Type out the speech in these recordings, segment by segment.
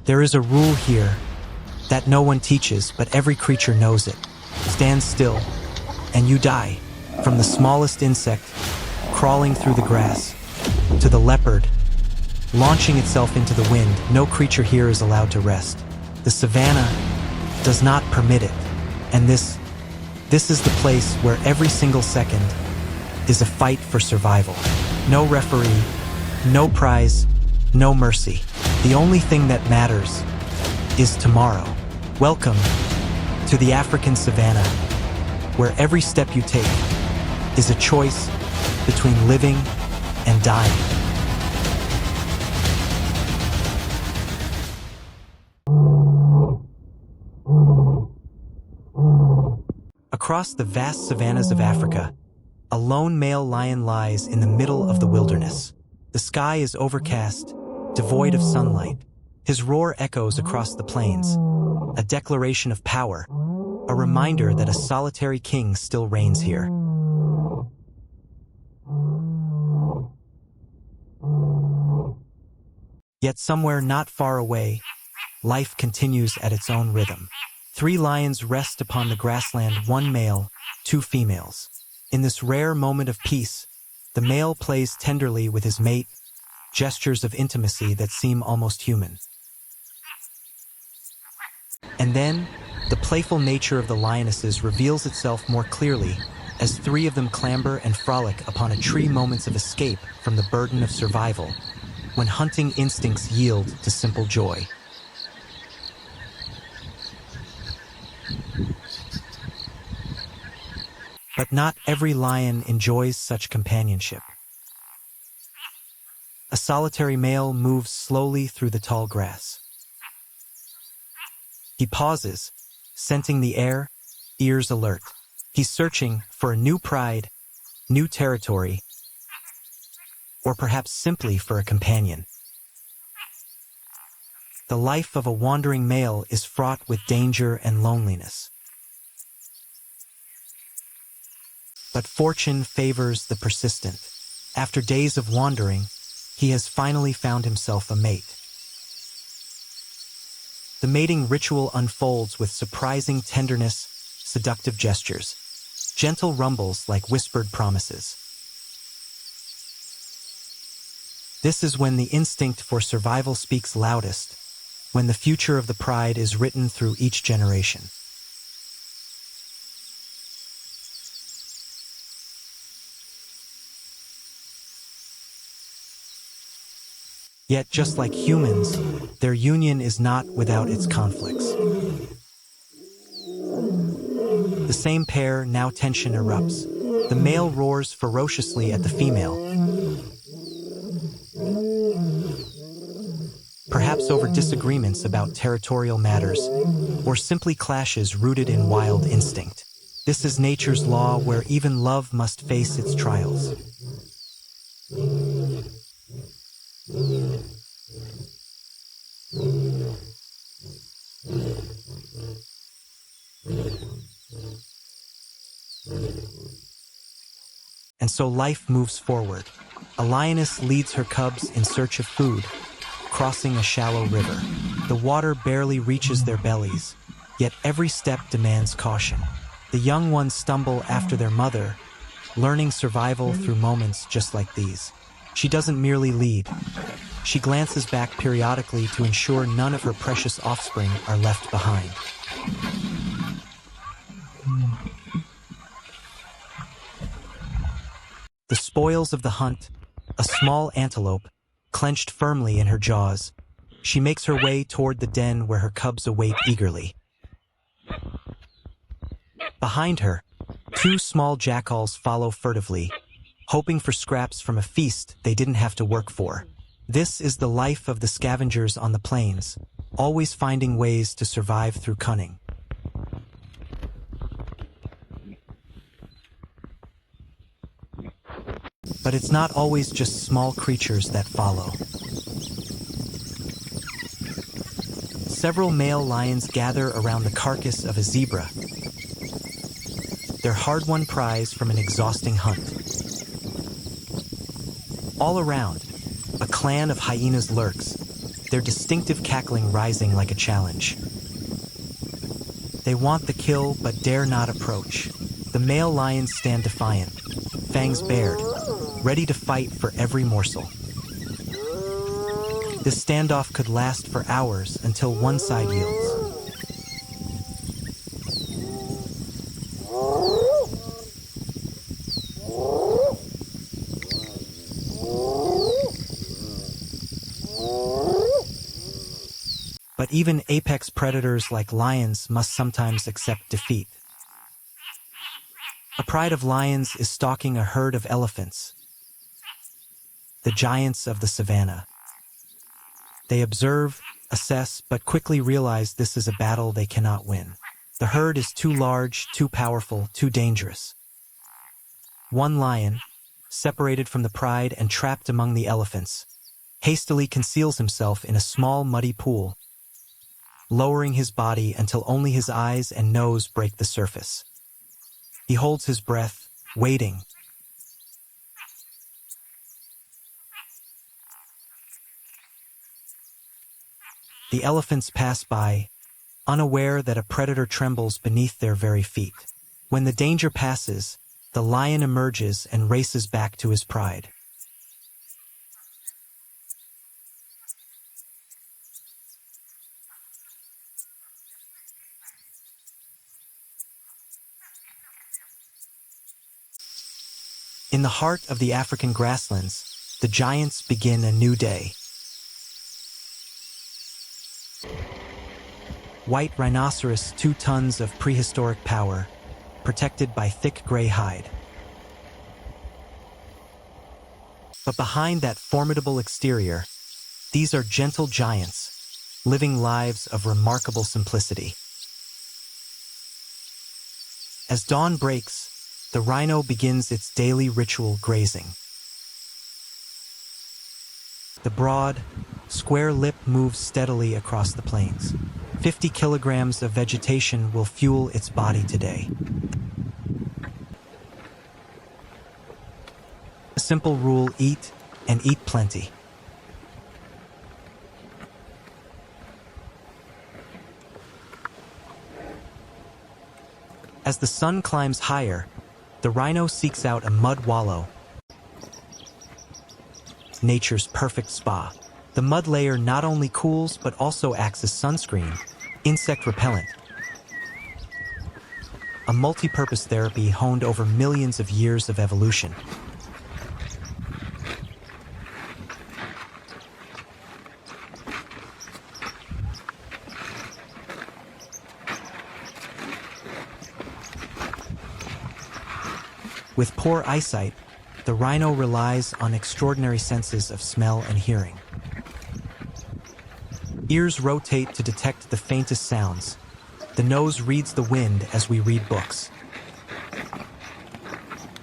There is a rule here that no one teaches, but every creature knows it. Stand still, and you die. From the smallest insect, crawling through the grass, to the leopard, launching itself into the wind, no creature here is allowed to rest. The savanna does not permit it, and this is the place where every single second is a fight for survival. No referee, no prize, no mercy. The only thing that matters is tomorrow. Welcome to the African Savanna, where every step you take is a choice between living and dying. Across the vast savannas of Africa, a lone male lion lies in the middle of the wilderness. The sky is overcast, devoid of sunlight. His roar echoes across the plains, a declaration of power, a reminder that a solitary king still reigns here. Yet somewhere not far away, life continues at its own rhythm. 3 lions rest upon the grassland, 1 male, 2 females. In this rare moment of peace, the male plays tenderly with his mate, gestures of intimacy that seem almost human. And then, the playful nature of the lionesses reveals itself more clearly as 3 of them clamber and frolic upon a tree, moments of escape from the burden of survival, when hunting instincts yield to simple joy. But not every lion enjoys such companionship. A solitary male moves slowly through the tall grass. He pauses, scenting the air, ears alert. He's searching for a new pride, new territory, or perhaps simply for a companion. The life of a wandering male is fraught with danger and loneliness. But fortune favors the persistent. After days of wandering, he has finally found himself a mate. The mating ritual unfolds with surprising tenderness, seductive gestures, gentle rumbles like whispered promises. This is when the instinct for survival speaks loudest, when the future of the pride is written through each generation. Yet, just like humans, their union is not without its conflicts. The same pair, now tension erupts. The male roars ferociously at the female, perhaps over disagreements about territorial matters, or simply clashes rooted in wild instinct. This is nature's law, where even love must face its trials. And so life moves forward. A lioness leads her cubs in search of food, crossing a shallow river. The water barely reaches their bellies, yet every step demands caution. The young ones stumble after their mother, learning survival through moments just like these. She doesn't merely lead. She glances back periodically to ensure none of her precious offspring are left behind. The spoils of the hunt, a small antelope, clenched firmly in her jaws, she makes her way toward the den where her cubs await eagerly. Behind her, 2 small jackals follow furtively, hoping for scraps from a feast they didn't have to work for. This is the life of the scavengers on the plains, always finding ways to survive through cunning. But it's not always just small creatures that follow. Several male lions gather around the carcass of a zebra, their hard-won prize from an exhausting hunt. All around, a clan of hyenas lurks, their distinctive cackling rising like a challenge. They want the kill but dare not approach. The male lions stand defiant, fangs bared, ready to fight for every morsel. This standoff could last for hours until one side yields. But even apex predators like lions must sometimes accept defeat. A pride of lions is stalking a herd of elephants, the giants of the savannah. They observe, assess, but quickly realize this is a battle they cannot win. The herd is too large, too powerful, too dangerous. One lion, separated from the pride and trapped among the elephants, hastily conceals himself in a small muddy pool, lowering his body until only his eyes and nose break the surface. He holds his breath, waiting. The elephants pass by, unaware that a predator trembles beneath their very feet. When the danger passes, the lion emerges and races back to his pride. In the heart of the African grasslands, the giants begin a new day. White rhinoceros, 2 tons of prehistoric power, protected by thick gray hide. But behind that formidable exterior, these are gentle giants, living lives of remarkable simplicity. As dawn breaks, the rhino begins its daily ritual grazing. The broad, square lip moves steadily across the plains. 50 kilograms of vegetation will fuel its body today. A simple rule: eat, and eat plenty. As the sun climbs higher, the rhino seeks out a mud wallow, nature's perfect spa. The mud layer not only cools but also acts as sunscreen, insect repellent, a multi-purpose therapy honed over millions of years of evolution. With poor eyesight, the rhino relies on extraordinary senses of smell and hearing. Ears rotate to detect the faintest sounds. The nose reads the wind as we read books.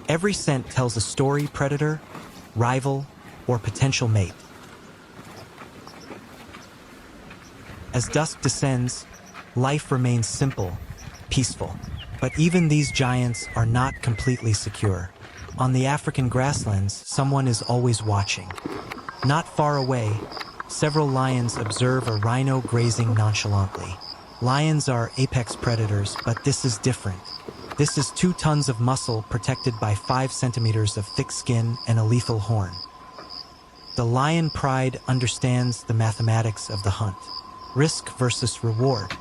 Every scent tells a story: predator, rival, or potential mate. As dusk descends, life remains simple, peaceful. But even these giants are not completely secure. On the African grasslands, someone is always watching. Not far away, several lions observe a rhino grazing nonchalantly. Lions are apex predators, but this is different. This is 2 tons of muscle protected by 5 centimeters of thick skin and a lethal horn. The lion pride understands the mathematics of the hunt. Risk versus reward.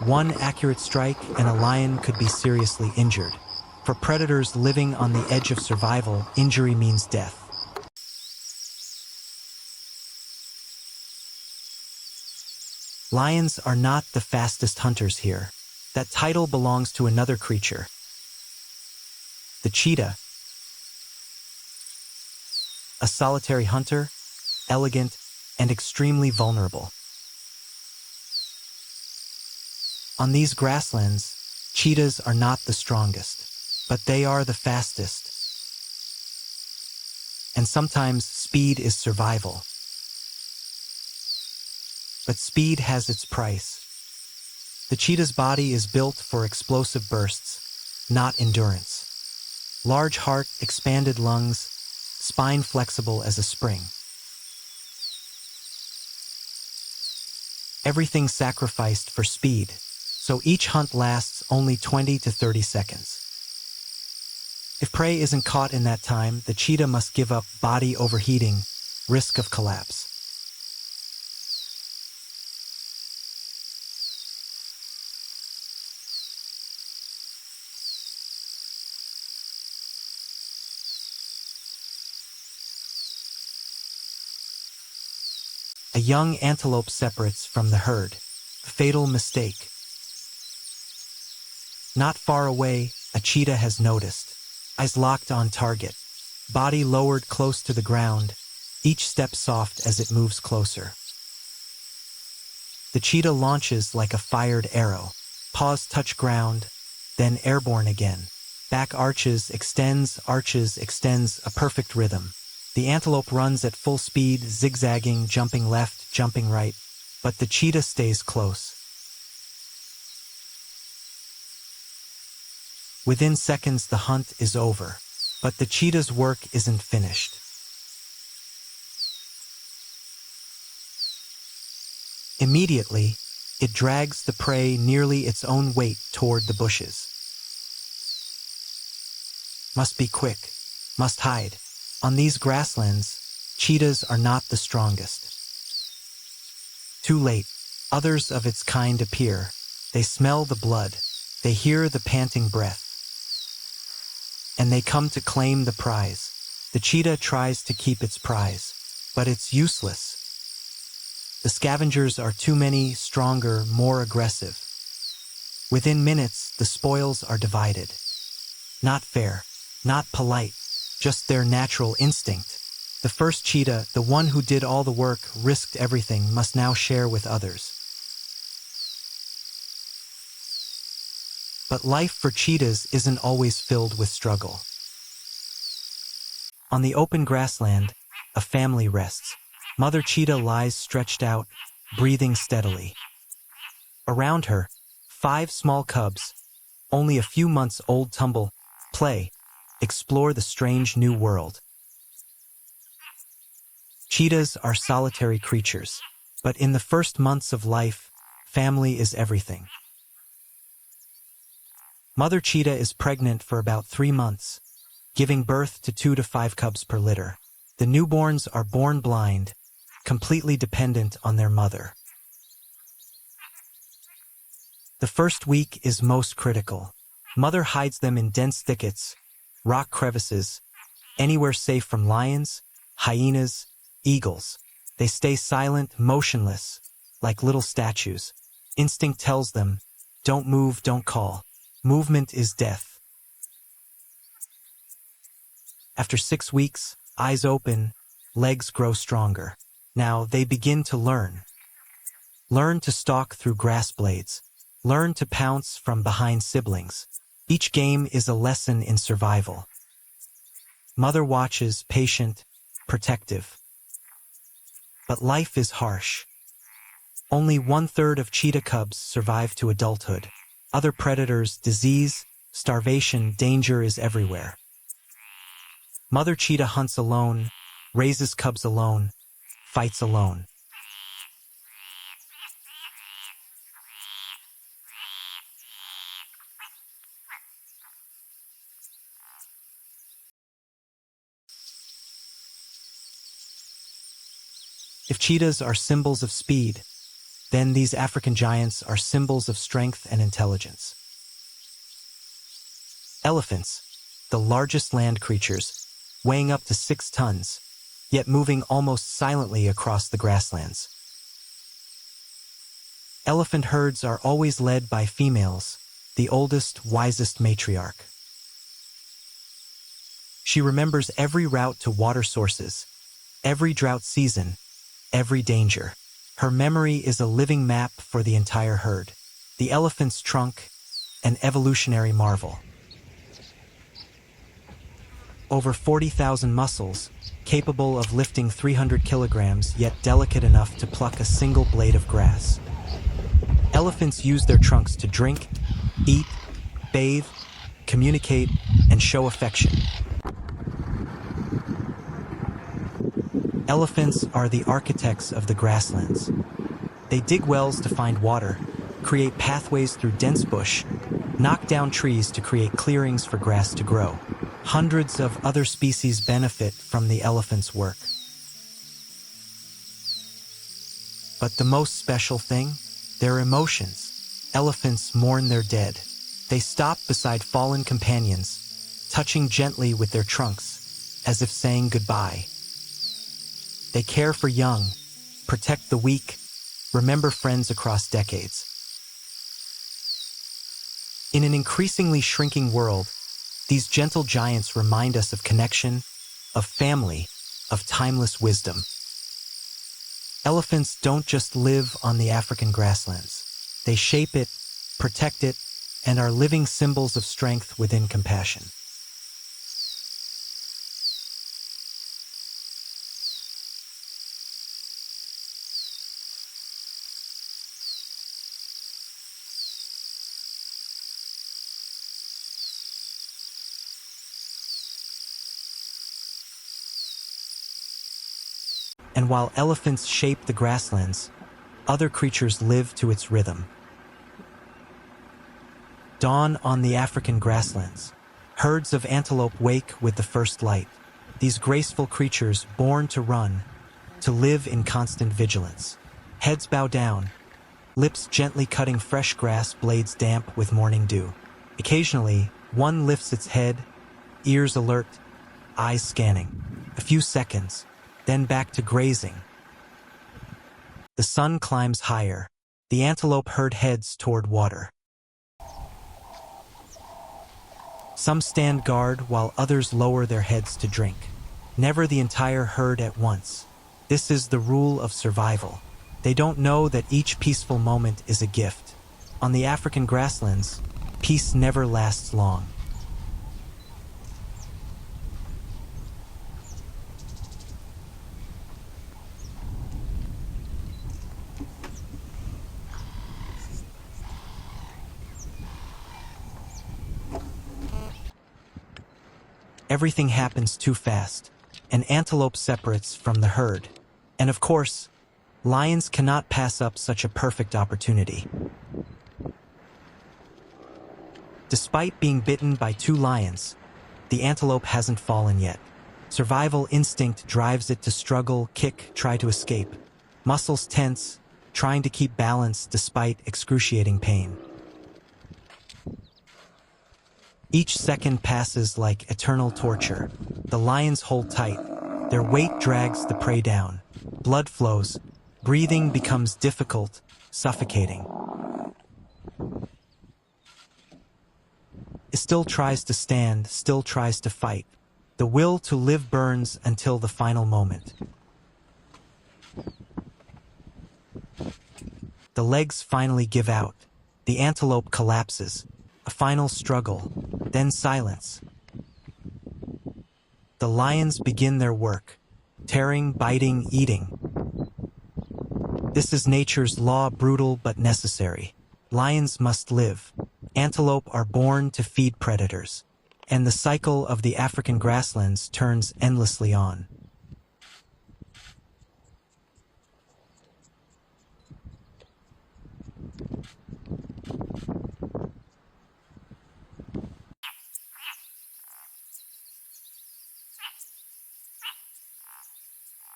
One accurate strike and a lion could be seriously injured. For predators living on the edge of survival, injury means death. Lions are not the fastest hunters here. That title belongs to another creature. The cheetah. A solitary hunter, elegant, and extremely vulnerable. On these grasslands, cheetahs are not the strongest, but they are the fastest. And sometimes speed is survival. But speed has its price. The cheetah's body is built for explosive bursts, not endurance. Large heart, expanded lungs, spine flexible as a spring. everything sacrificed for speed, so each hunt lasts only 20 to 30 seconds. If prey isn't caught in that time, the cheetah must give up, body overheating, risk of collapse. A young antelope separates from the herd. Fatal mistake. Not far away, a cheetah has noticed. Eyes locked on target. Body lowered close to the ground, each step soft as it moves closer. The cheetah launches like a fired arrow. Paws touch ground, then airborne again. Back arches, extends, a perfect rhythm. The antelope runs at full speed, zigzagging, jumping left, jumping right, but the cheetah stays close. Within seconds, the hunt is over, but the cheetah's work isn't finished. Immediately, it drags the prey nearly its own weight toward the bushes. Must be quick, must hide. On these grasslands, cheetahs are not the strongest. Too late, others of its kind appear. They smell the blood, they hear the panting breath, and they come to claim the prize. The cheetah tries to keep its prize, but it's useless. The scavengers are too many, stronger, more aggressive. Within minutes, the spoils are divided. Not fair, not polite, just their natural instinct. The first cheetah, the one who did all the work, risked everything, must now share with others. But life for cheetahs isn't always filled with struggle. On the open grassland, a family rests. Mother cheetah lies stretched out, breathing steadily. Around her, 5 small cubs, only a few months old, tumble, play, explore the strange new world. Cheetahs are solitary creatures, but in the first months of life, family is everything. Mother cheetah is pregnant for about 3 months, giving birth to 2 to 5 cubs per litter. The newborns are born blind, completely dependent on their mother. The first week is most critical. Mother hides them in dense thickets, rock crevices, anywhere safe from lions, hyenas, eagles. They stay silent, motionless, like little statues. Instinct tells them, don't move, don't call. Movement is death. After 6 weeks, eyes open, legs grow stronger. Now they begin to learn. Learn to stalk through grass blades. Learn to pounce from behind siblings. Each game is a lesson in survival. Mother watches, patient, protective. But life is harsh. Only 1/3 of cheetah cubs survive to adulthood. Other predators, disease, starvation, danger is everywhere. Mother cheetah hunts alone, raises cubs alone, fights alone. If cheetahs are symbols of speed, then these African giants are symbols of strength and intelligence. Elephants, the largest land creatures, weighing up to 6 tons, yet moving almost silently across the grasslands. Elephant herds are always led by females, the oldest, wisest matriarch. She remembers every route to water sources, every drought season, every danger. Her memory is a living map for the entire herd. The elephant's trunk, an evolutionary marvel. Over 40,000 muscles, capable of lifting 300 kilograms, yet delicate enough to pluck a single blade of grass. Elephants use their trunks to drink, eat, bathe, communicate, and show affection. Elephants are the architects of the grasslands. They dig wells to find water, create pathways through dense bush, knock down trees to create clearings for grass to grow. Hundreds of other species benefit from the elephant's work. But the most special thing? Their emotions. Elephants mourn their dead. They stop beside fallen companions, touching gently with their trunks, as if saying goodbye. They care for young, protect the weak, remember friends across decades. In an increasingly shrinking world, these gentle giants remind us of connection, of family, of timeless wisdom. Elephants don't just live on the African grasslands. They shape it, protect it, and are living symbols of strength within compassion. And while elephants shape the grasslands, other creatures live to its rhythm. Dawn on the African grasslands. Herds of antelope wake with the first light. These graceful creatures, born to run, to live in constant vigilance. Heads bow down, lips gently cutting fresh grass blades damp with morning dew. Occasionally, one lifts its head, ears alert, eyes scanning. A few seconds, then back to grazing. The sun climbs higher. The antelope herd heads toward water. Some stand guard while others lower their heads to drink. Never the entire herd at once. This is the rule of survival. They don't know that each peaceful moment is a gift. On the African grasslands, peace never lasts long. Everything happens too fast. An antelope separates from the herd. And of course, lions cannot pass up such a perfect opportunity. Despite being bitten by 2 lions, the antelope hasn't fallen yet. Survival instinct drives it to struggle, kick, try to escape. Muscles tense, trying to keep balance despite excruciating pain. Each second passes like eternal torture. The lions hold tight. Their weight drags the prey down. Blood flows. Breathing becomes difficult, suffocating. It still tries to stand, still tries to fight. The will to live burns until the final moment. The legs finally give out. The antelope collapses. A final struggle, then silence. The lions begin their work, tearing, biting, eating. This is nature's law, brutal but necessary. Lions must live. Antelope are born to feed predators. And the cycle of the African grasslands turns endlessly on.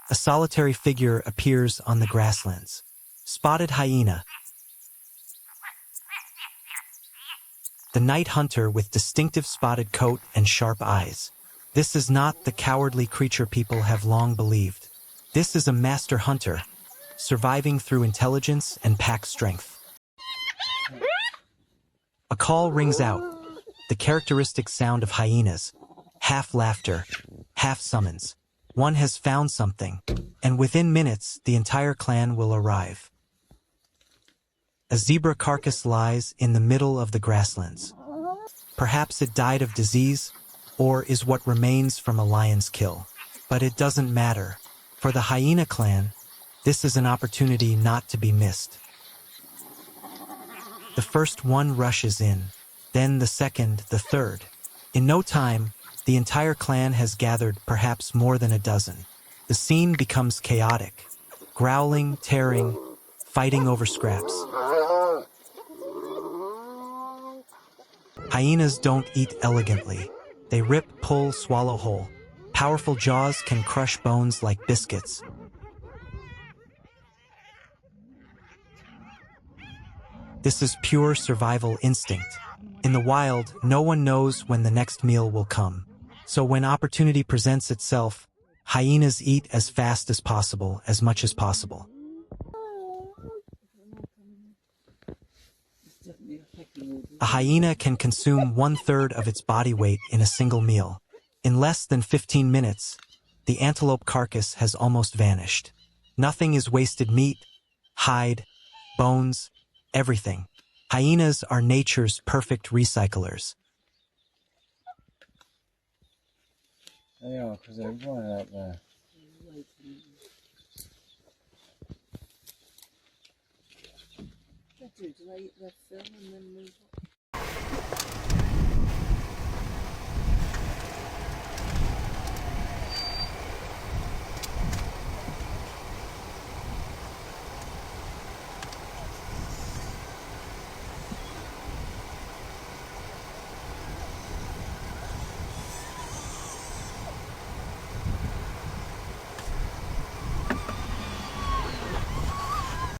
A solitary figure appears on the grasslands. Spotted hyena. The night hunter with distinctive spotted coat and sharp eyes. This is not the cowardly creature people have long believed. This is a master hunter, surviving through intelligence and pack strength. A call rings out, the characteristic sound of hyenas, half laughter, half summons. One has found something, and within minutes, the entire clan will arrive. A zebra carcass lies in the middle of the grasslands. Perhaps it died of disease, or is what remains from a lion's kill. But it doesn't matter. For the hyena clan, this is an opportunity not to be missed. The first one rushes in, then the second, the third. In no time, the entire clan has gathered, perhaps more than a dozen. The scene becomes chaotic. Growling, tearing, fighting over scraps. Hyenas don't eat elegantly. They rip, pull, swallow whole. Powerful jaws can crush bones like biscuits. This is pure survival instinct. In the wild, no one knows when the next meal will come. So when opportunity presents itself, hyenas eat as fast as possible, as much as possible. A hyena can consume 1/3 of its body weight in a single meal. In less than 15 minutes, the antelope carcass has almost vanished. Nothing is wasted: meat, hide, bones, everything. Hyenas are nature's perfect recyclers. They are, because they're right out there. Do they eat their fill and then move on?